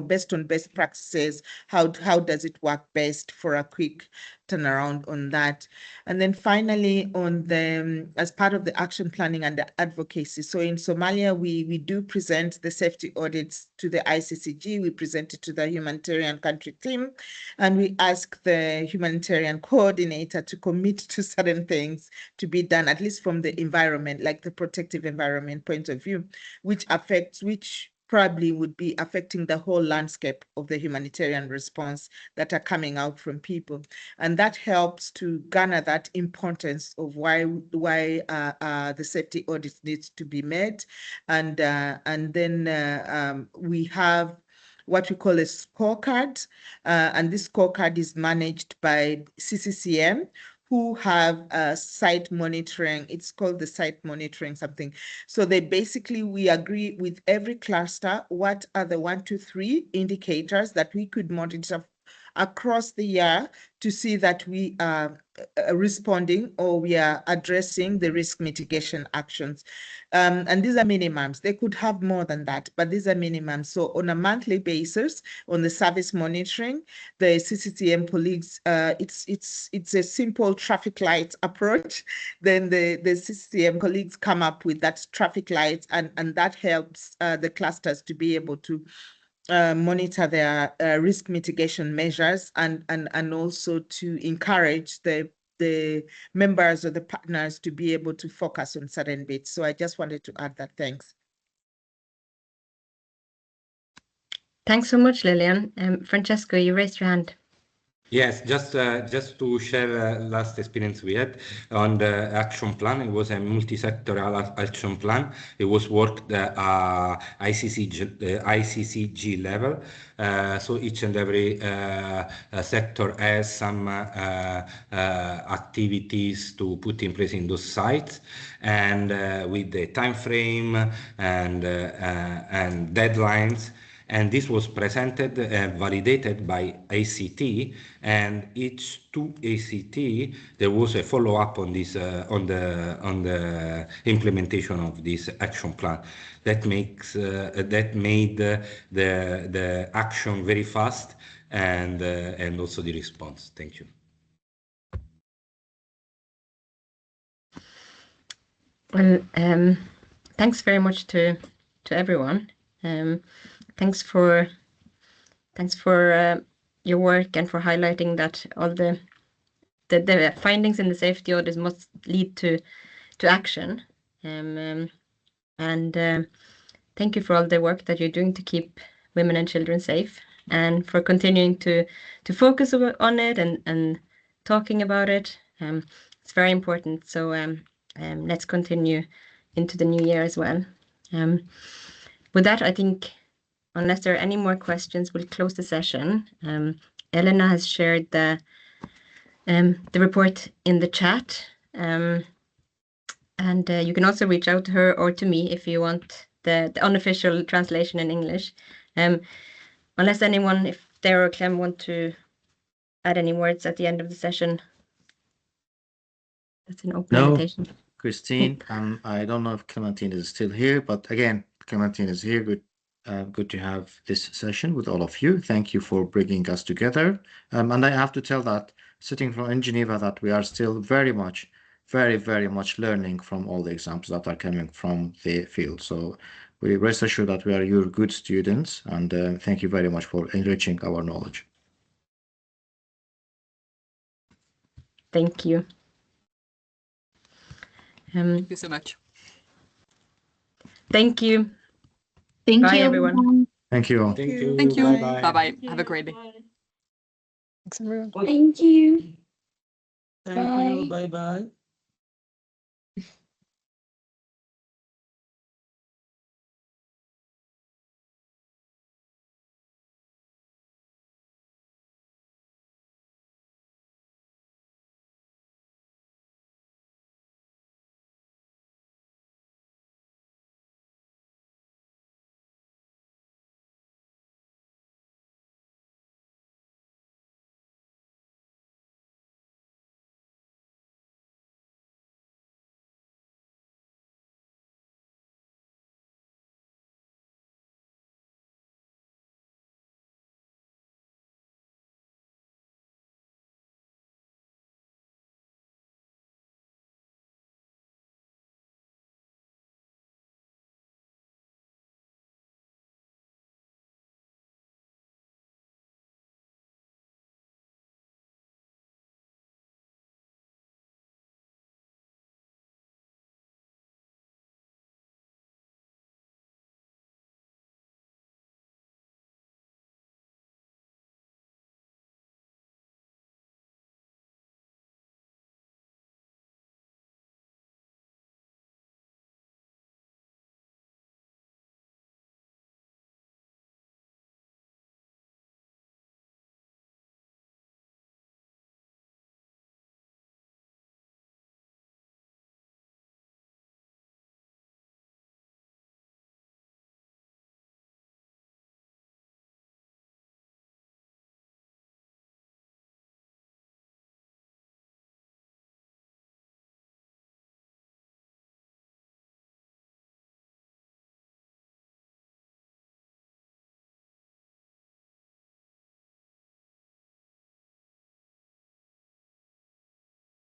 based on best practices, how does it work best for a quick turnaround on that. And then finally, on the as part of the action planning and the advocacy. So in Somalia, we do present the safety audits to the ICCG. We present it to the humanitarian country team, and we ask the humanitarian coordinator to commit to certain things to be done, at least from the environment, like the protective environment point of view, which probably would be affecting the whole landscape of the humanitarian response that are coming out from people. And that helps to garner that importance of why the safety audit needs to be made. And then we have what we call a scorecard, and this scorecard is managed by CCCM, who have site monitoring. It's called the site monitoring something. So we agree with every cluster what are the 1, 2, 3 indicators that we could monitor across the year to see that we are responding or we are addressing the risk mitigation actions. And these are minimums. They could have more than that, but these are minimums. So on a monthly basis, on the service monitoring, the CCCM colleagues, it's a simple traffic light approach. Then the CCCM colleagues come up with that traffic lights, and that helps the clusters to be able to monitor their risk mitigation measures, and also to encourage the members or the partners to be able to focus on certain bits. So I just wanted to add that. Thanks. Thanks so much, Lillian. Francesco, you raised your hand. Yes, just to share last experience we had on the action plan. It was a multi-sectoral action plan. It was worked ICCG level. So each and every sector has some activities to put in place in those sites, and with the time frame and deadlines. And this was presented and validated by ACT, and each to ACT there was a follow-up on this on the implementation of this action plan. That made the action very fast, and also the response. Thank you. Well, thanks very much to everyone. Thanks for your work and for highlighting that all the findings in the safety audits must lead to action. And thank you for all the work that you're doing to keep women and children safe, and for continuing to focus on it and talking about it. It's very important. So let's continue into the new year as well. With that, I think, unless there are any more questions, we'll close the session. Elena has shared the report in the chat, and you can also reach out to her or to me if you want the unofficial translation in English. Unless anyone, if Dara or Clem, want to add any words at the end of the session. That's an open invitation. Christine, I don't know if Clementine is still here, but again, Clementine is here. Good to have this session with all of you. Thank you for bringing us together. And I have to tell that sitting in Geneva, that we are still very much learning from all the examples that are coming from the field. So we rest assured that we are your good students, and thank you very much for enriching our knowledge. Thank you. Thank you so much. Thank you. Thank Bye, you, everyone. Thank you all. Thank you. Thank you. Bye-bye. Bye-bye. Have a great day. Thanks, everyone. Thank you. Thank you. Bye-bye.